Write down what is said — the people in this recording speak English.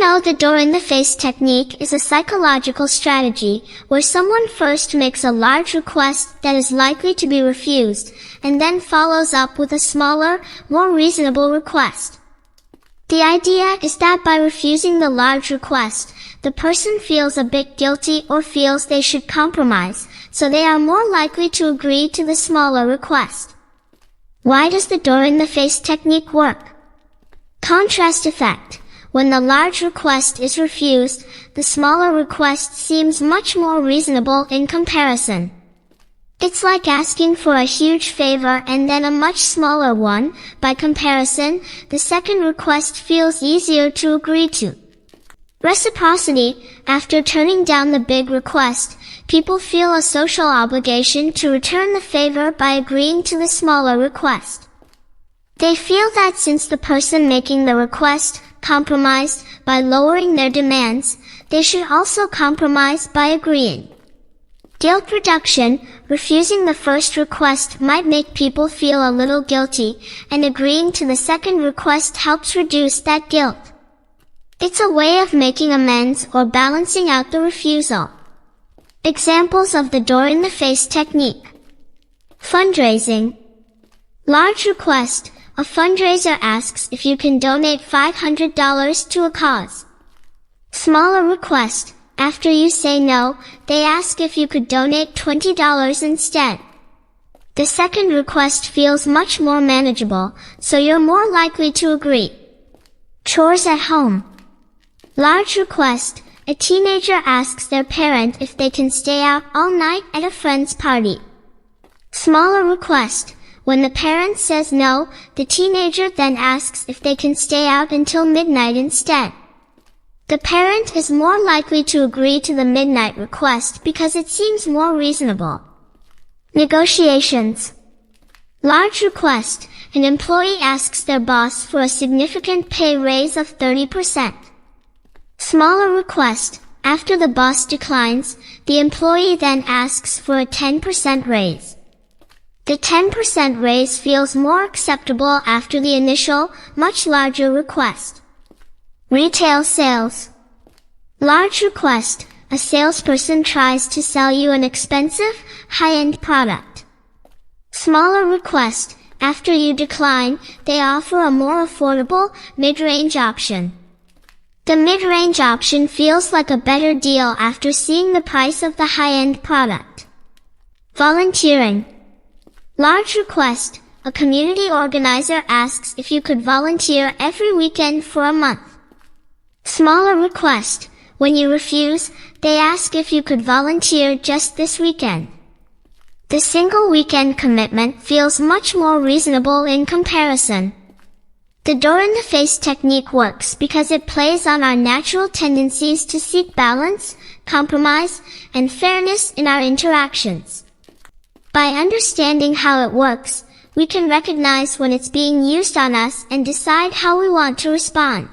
know the door-in-the-face technique is a psychological strategy where someone first makes a large request that is likely to be refused, and then follows up with a smaller, more reasonable request. The idea is that by refusing the large request, the person feels a bit guilty or feels they should compromise, so they are more likely to agree to the smaller request. Why does the door-in-the-face technique work? Contrast effect. When the large request is refused, the smaller request seems much more reasonable in comparison. It's like asking for a huge favor and then a much smaller one. By comparison, the second request feels easier to agree to. Reciprocity. After turning down the big request, people feel a social obligation to return the favor by agreeing to the smaller request. They feel that since the person making the request compromised by lowering their demands, they should also compromise by agreeing. Guilt reduction. Refusing the first request might make people feel a little guilty, and agreeing to the second request helps reduce that guilt. It's a way of making amends or balancing out the refusal. Examples of the door-in-the-face technique. Fundraising. Large request. A fundraiser asks if you can donate $500 to a cause. Smaller request. After you say no, they ask if you could donate $20 instead. The second request feels much more manageable, so you're more likely to agree. Chores at home. Large request. A teenager asks their parent if they can stay out all night at a friend's party. Smaller request. When the parent says no, the teenager then asks if they can stay out until midnight instead. The parent is more likely to agree to the midnight request because it seems more reasonable. Negotiations. Large request. An employee asks their boss for a significant pay raise of 30%. Smaller request. After the boss declines, the employee then asks for a 10% raise. The 10% raise feels more acceptable after the initial, much larger request. Retail sales. Large request. A salesperson tries to sell you an expensive, high-end product. Smaller request. After you decline, they offer a more affordable, mid-range option. The mid-range option feels like a better deal after seeing the price of the high-end product. Volunteering. Large request. A community organizer asks if you could volunteer every weekend for a month. Smaller request. When you refuse, they ask if you could volunteer just this weekend. The single weekend commitment feels much more reasonable in comparison. The door-in-the-face technique works because it plays on our natural tendencies to seek balance, compromise, and fairness in our interactions. By understanding how it works, we can recognize when it's being used on us and decide how we want to respond.